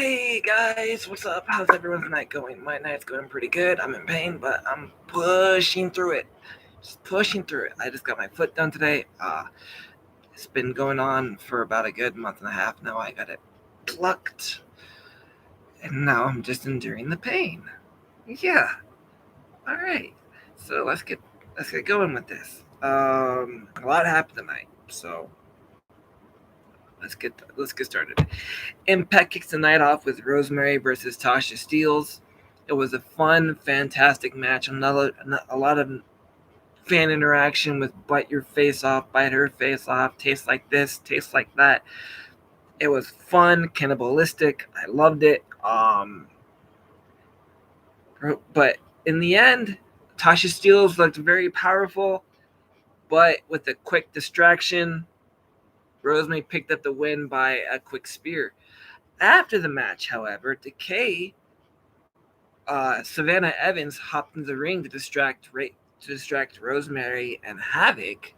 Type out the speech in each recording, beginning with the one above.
Hey guys, what's up? How's everyone's night going? My night's going pretty good. I'm in pain, but I'm pushing through it. Just pushing through it. I just got my foot done today. It's been going on for about a good month and a half now. I got it plucked, and now I'm just enduring the pain. Yeah. All right. So let's get going with this. A lot happened tonight, so let's get started. Impact kicks the night off with Rosemary versus Tasha Steelz. It was a fun, fantastic match. A lot of fan interaction with bite your face off, bite her face off, taste like this, taste like that. It was fun, cannibalistic. I loved it. But in the end, Tasha Steelz looked very powerful, but with a quick distraction, Rosemary picked up the win by a quick spear. After the match, however, Decay Savannah Evans hopped into the ring to distract Rosemary and Havoc,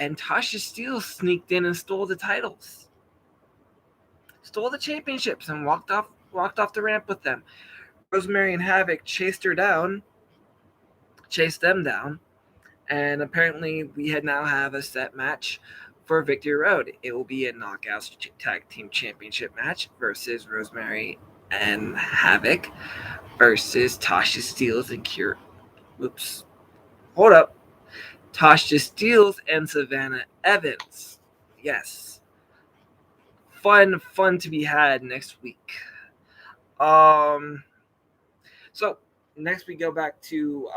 and Tasha Steelz sneaked in and stole the titles, stole the championships, and walked off the ramp with them. Rosemary and Havoc chased them down, and apparently we now have a set match for Victory Road. It will be a Knockouts Tag Team Championship match versus Rosemary and Havoc versus Tasha Steelz and Cure. Whoops. Hold up. Tasha Steelz and Savannah Evans. Yes. Fun to be had next week. So next we go back to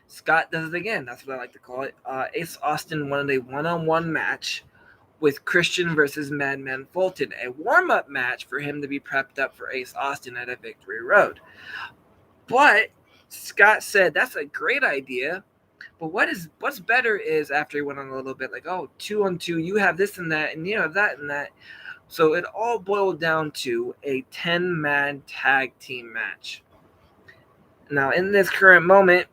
Scott does it again. That's what I like to call it. Ace Austin wanted a one-on-one match with Christian versus Madman Fulton, a warm-up match for him to be prepped up for Ace Austin at a Victory Road. But Scott said that's a great idea. But what's better is after he went on a little bit like, oh, 2-on-2, you have this and that, and you have that and that. So it all boiled down to a 10-man tag team match. Now, in this current moment,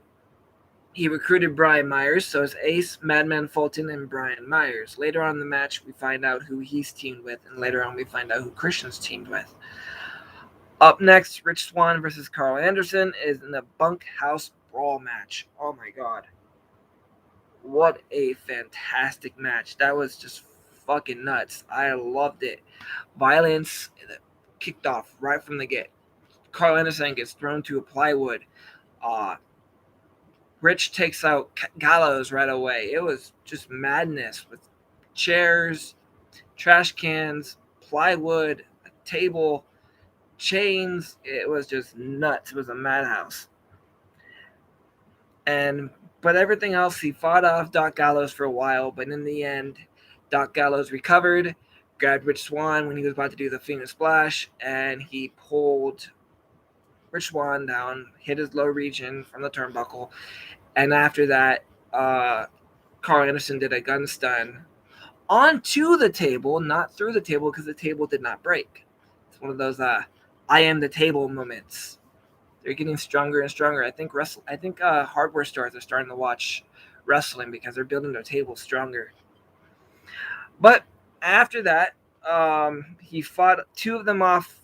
he recruited Brian Myers, so it's Ace, Madman Fulton, and Brian Myers. Later on in the match, we find out who he's teamed with, and later on we find out who Christian's teamed with. Up next, Rich Swann versus Carl Anderson is in the bunkhouse brawl match. Oh my god. What a fantastic match. That was just fucking nuts. I loved it. Violence kicked off right from the get. Carl Anderson gets thrown to a plywood. Rich takes out Gallows right away. It was just madness with chairs, trash cans, plywood, a table, chains. It was just nuts. It was a madhouse. But everything else, he fought off Doc Gallows for a while, but in the end, Doc Gallows recovered, grabbed Rich Swann when he was about to do the Phoenix Splash, and he pulled Rich Swann down, hit his low region from the turnbuckle, and after that, Carl Anderson did a gun stun onto the table, not through the table, because the table did not break. It's one of those I am the table moments. They're getting stronger and stronger. I think hardware stores are starting to watch wrestling because they're building their tables stronger. But after that, he fought two of them off.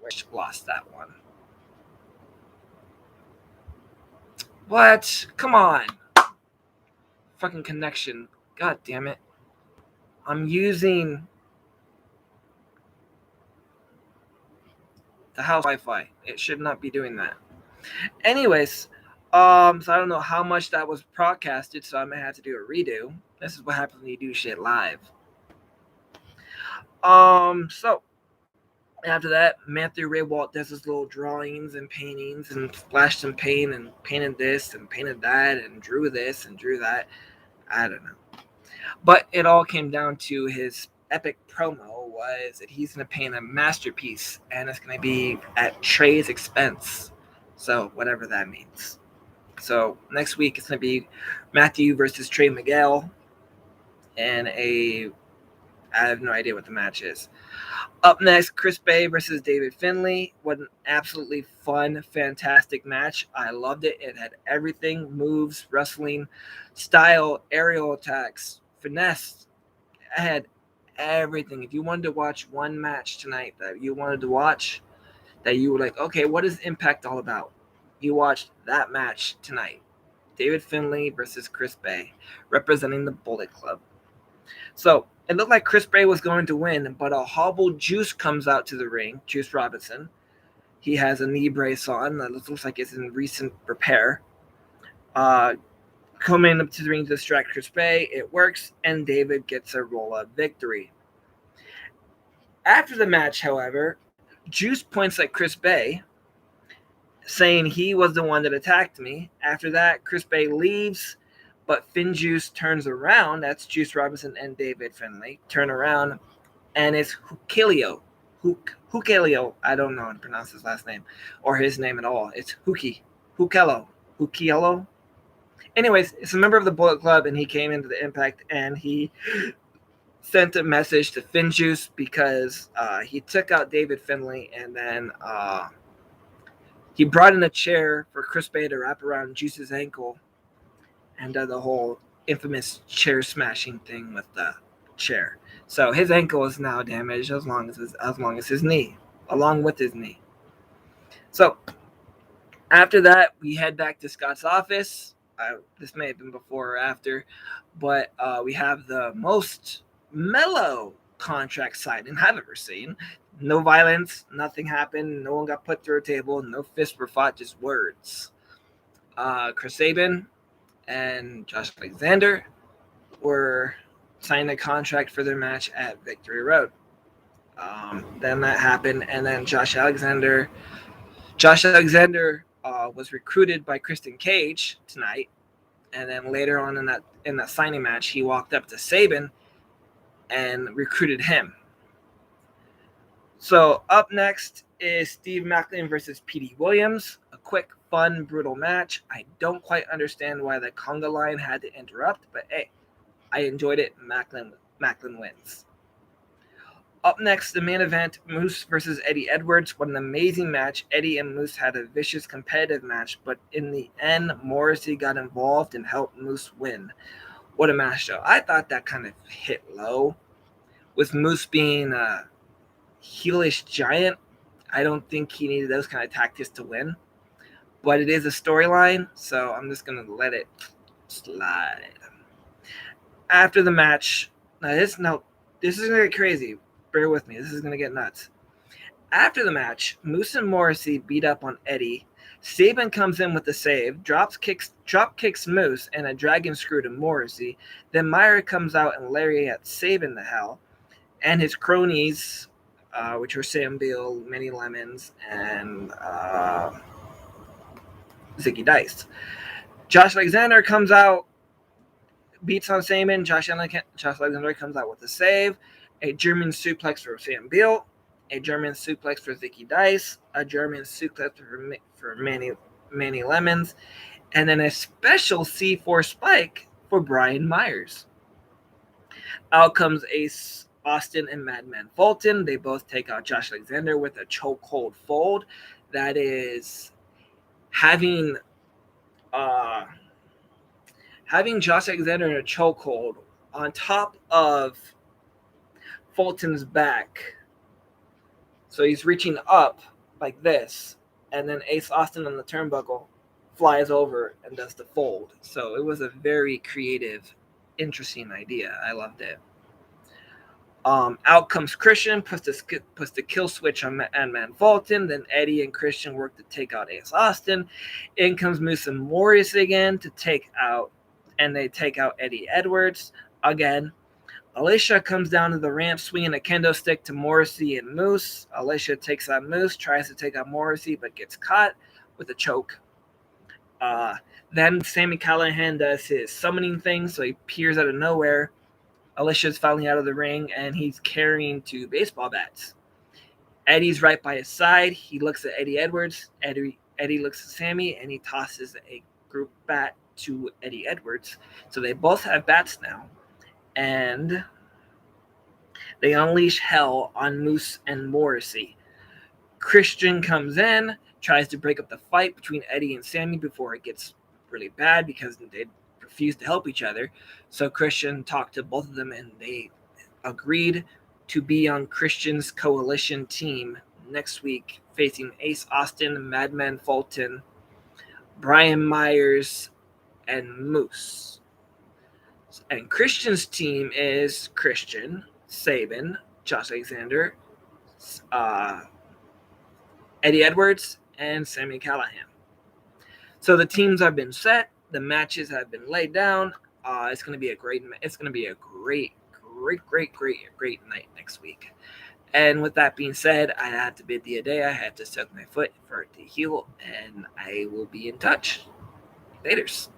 Which lost that one. What? Come on. Fucking connection. God damn it. I'm using the house Wi-Fi. It should not be doing that. Anyways, so I don't know how much that was broadcasted, so I may have to do a redo. This is what happens when you do shit live. So after that, Matthew Raywalt does his little drawings and paintings and splashed some paint and painted this and painted that and drew this and drew that. I don't know. But it all came down to his epic promo was that he's going to paint a masterpiece and it's going to be at Trey's expense. So whatever that means. So next week it's going to be Matthew versus Trey Miguel and I have no idea what the match is. Up next, Chris Bay versus David Finlay. What an absolutely fun, fantastic match. I loved it. It had everything: moves, wrestling, style, aerial attacks, finesse. It had everything. If you wanted to watch one match tonight that you wanted to watch, that you were like, okay, what is Impact all about? You watched that match tonight. David Finlay versus Chris Bay, representing the Bullet Club. So it looked like Chris Bay was going to win, but a hobbled Juice comes out to the ring, Juice Robinson. He has a knee brace on that looks like it's in recent repair. Coming up to the ring to distract Chris Bay, it works, and David gets a roll-up victory. After the match, however, Juice points at Chris Bay, saying he was the one that attacked me. After that, Chris Bay leaves, but Finn Juice turns around. That's Juice Robinson and David Finlay. Turn around, and it's Hukelio. Hukelio. I don't know how to pronounce his last name or his name at all. It's Hukello. Anyways, it's a member of the Bullet Club, and he came into the Impact, and he sent a message to Finn Juice because he took out David Finlay, and then he brought in a chair for Chris Bay to wrap around Juice's ankle, and the whole infamous chair smashing thing with the chair. So his ankle is now damaged along with his knee. So after that, we head back to Scott's office. This may have been before or after, but we have the most mellow contract signing I've ever seen. No violence, nothing happened, no one got put through a table, no fists were fought, just words. Chris Sabin and Josh Alexander were signing a contract for their match at Victory Road. Then that happened, and then Josh Alexander was recruited by Christian Cage tonight, and then later on in that signing match, he walked up to Sabin and recruited him. So up next is Steve Maclin versus Petey Williams. A quick, fun, brutal match. I don't quite understand why the conga line had to interrupt, but hey, I enjoyed it. Maclin wins. Up next, the main event, Moose versus Eddie Edwards. What an amazing match. Eddie and Moose had a vicious competitive match, but in the end, Morrissey got involved and helped Moose win. What a match, though. I thought that kind of hit low. With Moose being a heelish giant, I don't think he needed those kind of tactics to win. But it is a storyline, so I'm just going to let it slide. After the match, this is going to get crazy. Bear with me. This is going to get nuts. After the match, Moose and Morrissey beat up on Eddie. Sabin comes in with the save, drop kicks Moose, and a dragon screw to Morrissey. Then Meyer comes out and lariats Sabin to hell. And his cronies, which were Sam Beal, Manny Lemons, and Zicky Dice. Josh Alexander comes out, beats on Sabin. Josh Alexander comes out with a save. A German suplex for Sam Beal, a German suplex for Zicky Dice, a German suplex for Manny Lemons, and then a special C4 spike for Brian Myers. Out comes Ace Austin and Madman Fulton. They both take out Josh Alexander with a chokehold fold. That is having Josh Alexander in a chokehold on top of Fulton's back. So he's reaching up like this, and then Ace Austin on the turnbuckle flies over and does the fold. So it was a very creative, interesting idea. I loved it. Out comes Christian, puts the kill switch on Madman Fulton. Then Eddie and Christian work to take out Ace Austin. In comes Moose and Morrissey again to take out Eddie Edwards again. Alicia comes down to the ramp swinging a kendo stick to Morrissey and Moose. Alicia takes out Moose, tries to take out Morrissey, but gets caught with a choke. Then Sami Callihan does his summoning thing, so he appears out of nowhere. Alicia's finally out of the ring, and he's carrying two baseball bats. Eddie's right by his side. He looks at Eddie Edwards. Eddie looks at Sami, and he tosses a group bat to Eddie Edwards. So they both have bats now. And they unleash hell on Moose and Morrissey. Christian comes in, tries to break up the fight between Eddie and Sami before it gets really bad because they refuse to help each other. So Christian talked to both of them, and they agreed to be on Christian's coalition team next week, facing Ace Austin, Madman Fulton, Brian Myers, and Moose. And Christian's team is Christian, Sabin, Josh Alexander, uh, Eddie Edwards, and Sami Callihan. So the teams have been set. The matches have been laid down. It's going to be a great night next week. And with that being said, I had to bid thee a day. I had to soak my foot for it to heal, and I will be in touch. Laters.